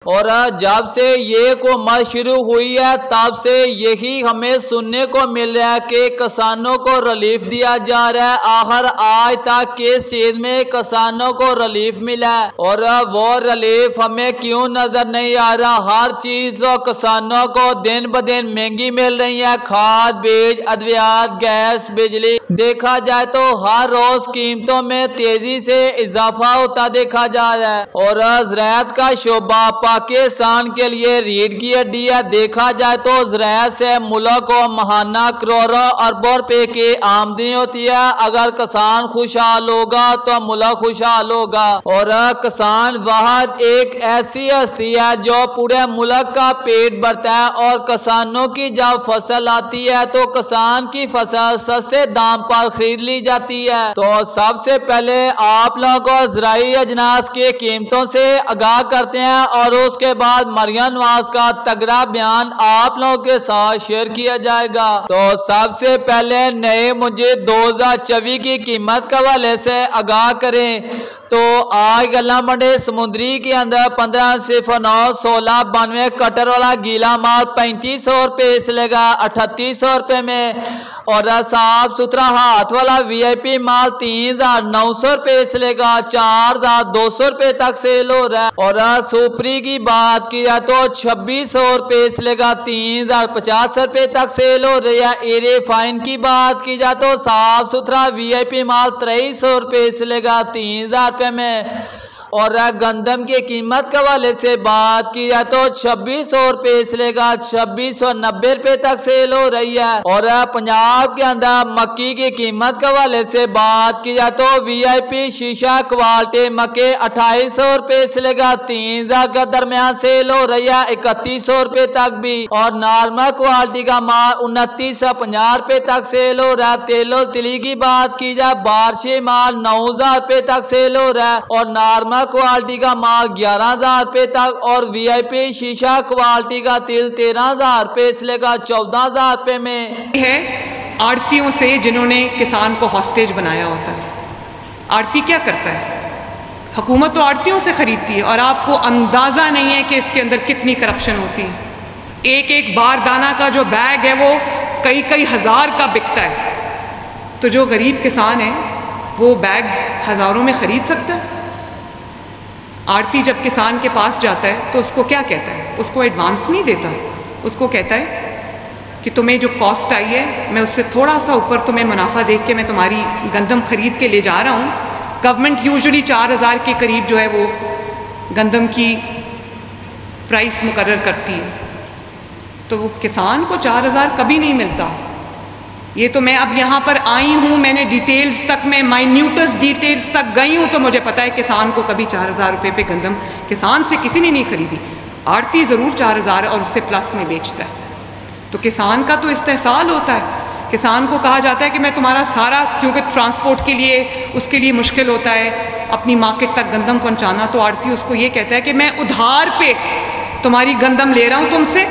और जब से ये हुकूमत शुरू हुई है तब से यही हमें सुनने को मिल रहा है कि किसानों को रिलीफ दिया जा रहा है। आखिर आज तक किस चीज में किसानों को रिलीफ मिला है और वो रिलीफ हमें क्यों नजर नहीं आ रहा। हर चीज जो किसानों को दिन ब दिन महंगी मिल रही है, खाद, बीज, अद्वियात, गैस, बिजली। देखा जाए तो हर रोज कीमतों में तेजी से इजाफा होता देखा जा रहा है और ज़राअत का शोबा पाकिस्तान के लिए रीढ़ की हड्डी है। देखा जाए तो ज़राअत से मुल्क को महाना करोड़ों अरबों रुपए की आमदनी होती है। अगर किसान खुशहाल होगा तो मुल्क खुशहाल होगा और किसान वह एक ऐसी हस्ती है जो पूरे मुल्क का पेट भरता है। और किसानों की जब फसल आती है तो किसान की फसल सस्ते दाम पर खरीद ली जाती है। तो सबसे पहले आप लोगों को ज़राई अजनास की कीमतों से आगाह करते हैं और उसके बाद मरियम नवाज का तगड़ा बयान आप लोगों के साथ शेयर किया जाएगा। तो सबसे पहले नए मुझे 2024 की कीमत के हवाले से आगाह करें तो आज गला मंडी समुद्री के अंदर 1509-1692 कटर वाला गीला माल 3500 रुपये चलेगा 3800 रुपये में। और साफ सुथरा हाथ वाला VIP माल 3900 रुपये चलेगा 4200 रुपये तक सेल हो रहा है। और सुपरी की बात की जाए तो 2600 रुपये चलेगा 3050 रुपये तक सेल हो रही है। एरे फाइन की बात की जाए तो साफ सुथरा VIP माल 2300 रुपये चलेगा 3000 रुपये में। और गंदम की कीमत के हवाले से बात की जाए तो 2600 रुपये चलेगा 2690 रुपये तक सेल हो रही है। और पंजाब के अंदर मक्की की कीमत के हवाले से बात की जाए तो VIP शीशा क्वालिटी मक्के 2800 रुपये चलेगा 3000 के दरमियान सेल हो रही है 3100 रुपये तक भी। और नॉर्मल क्वालिटी का माल 2950 रुपये तक सेल हो रहा है। तेलो तिली की बात की जाए बारशी माल 9000 रुपये तक सेल हो रहा है और नॉर्मल क्वालिटी का माल 11000 रुपये तक। और VIP शीशा क्वालिटी का तिल 13000 रुपये चलेगा 14000 रुपये में है। आड़तियों से जिन्होंने किसान को हॉस्टेज बनाया होता है। आड़ती क्या करता है? हुकूमत तो आड़तियों से खरीदती है और आपको अंदाज़ा नहीं है कि इसके अंदर कितनी करप्शन होती है। एक एक बारदाना का जो बैग है वो कई कई हज़ार का बिकता है। तो जो गरीब किसान है वो बैग्स हज़ारों में ख़रीद सकता है। आड़ती जब किसान के पास जाता है तो उसको क्या कहता है? उसको एडवांस नहीं देता, उसको कहता है कि तुम्हें जो कॉस्ट आई है मैं उससे थोड़ा सा ऊपर तुम्हें मुनाफा देख के मैं तुम्हारी गंदम ख़रीद के ले जा रहा हूँ। गवर्नमेंट यूजुअली 4000 के करीब जो है वो गंदम की प्राइस मुकर्रर करती है। तो वो किसान को 4000 कभी नहीं मिलता। ये तो मैं अब यहाँ पर आई हूँ, मैंने डिटेल्स तक में माइन्यूटस डिटेल्स तक गई हूँ तो मुझे पता है किसान को कभी 4000 रुपये पे गंदम किसान से किसी ने नहीं खरीदी। आड़ती ज़रूर 4000 और उससे प्लस में बेचता है। तो किसान का तो इस्तेहसाल होता है। किसान को कहा जाता है कि मैं तुम्हारा सारा, क्योंकि ट्रांसपोर्ट के लिए उसके लिए मुश्किल होता है अपनी मार्केट तक गंदम पहुँचाना, तो आड़ती उसको ये कहता है कि मैं उधार पे तुम्हारी गंदम ले रहा हूँ, तुमसे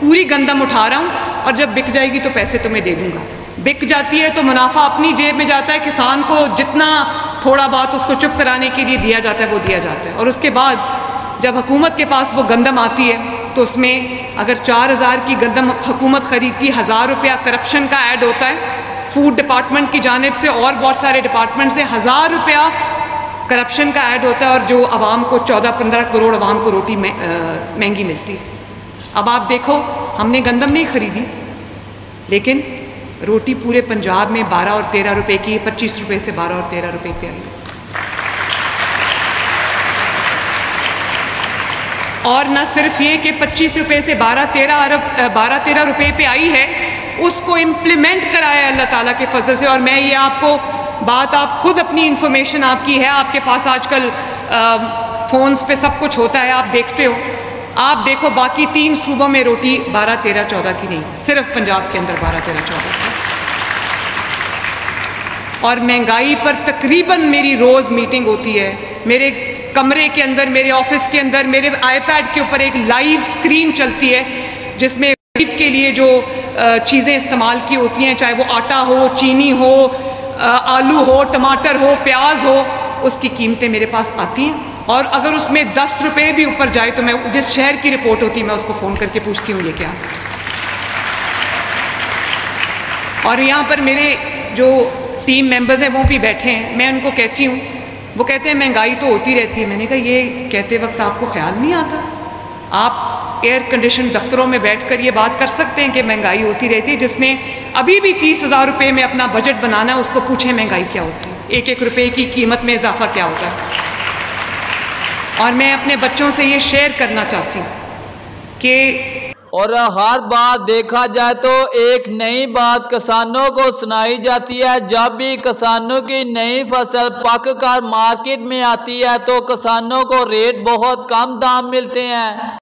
पूरी गंदम उठा रहा हूँ और जब बिक जाएगी तो पैसे तुम्हें दे दूंगा। बिक जाती है तो मुनाफा अपनी जेब में जाता है। किसान को जितना थोड़ा बहुत उसको चुप कराने के लिए दिया जाता है वो दिया जाता है। और उसके बाद जब हुकूमत के पास वो गंदम आती है तो उसमें अगर 4000 की गंदम हुकूमत ख़रीदती, 1000 रुपया करप्शन का ऐड होता है फूड डिपार्टमेंट की जानिब से और बहुत सारे डिपार्टमेंट से 1000 रुपया करप्शन का ऐड होता है और जो आवाम को 14-15 करोड़ आवाम को रोटी महंगी मिलती है। अब आप देखो, हमने गंदम नहीं खरीदी लेकिन रोटी पूरे पंजाब में 12 और 13 रुपए की, 25 रुपए से 12 और 13 रुपए पे आई। और न सिर्फ ये कि 25 रुपए से 12-13 रुपए पे आई है, उसको इम्प्लीमेंट कराया अल्लाह ताला के फजल से। और मैं ये आपको बात, आप खुद अपनी इंफॉर्मेशन आपकी है, आपके पास आजकल फ़ोन्स पे सब कुछ होता है, आप देखते हो। आप देखो बाकी 3 सूबों में रोटी 12, 13, 14 की नहीं, सिर्फ पंजाब के अंदर 12, 13, 14 की। और महंगाई पर तकरीबन मेरी रोज़ मीटिंग होती है। मेरे कमरे के अंदर, मेरे ऑफिस के अंदर, मेरे iPad के ऊपर एक लाइव स्क्रीन चलती है जिसमें गरीब के लिए जो चीज़ें इस्तेमाल की होती हैं, चाहे वो आटा हो, चीनी हो, आलू हो, टमाटर हो, प्याज हो, उसकी कीमतें मेरे पास आती हैं और अगर उसमें 10 रुपये भी ऊपर जाए तो मैं जिस शहर की रिपोर्ट होती मैं उसको फ़ोन करके पूछती हूँ ये क्या। और यहाँ पर मेरे जो टीम मेंबर्स हैं वो भी बैठे हैं, मैं उनको कहती हूँ, वो कहते हैं महंगाई तो होती रहती है। मैंने कहा ये कहते वक्त आपको ख्याल नहीं आता? आप एयर कंडीशन दफ्तरों में बैठकर ये बात कर सकते हैं कि महंगाई होती रहती है। जिसने अभी भी 30,000 रुपये में अपना बजट बनाना है उसको पूछें महंगाई क्या होती है, एक एक रुपये की कीमत में इजाफा क्या होता है। और मैं अपने बच्चों से ये शेयर करना चाहती हूँ कि और हर बार देखा जाए तो एक नई बात किसानों को सुनाई जाती है। जब भी किसानों की नई फसल पक कर मार्केट में आती है तो किसानों को रेट बहुत कम दाम मिलते हैं।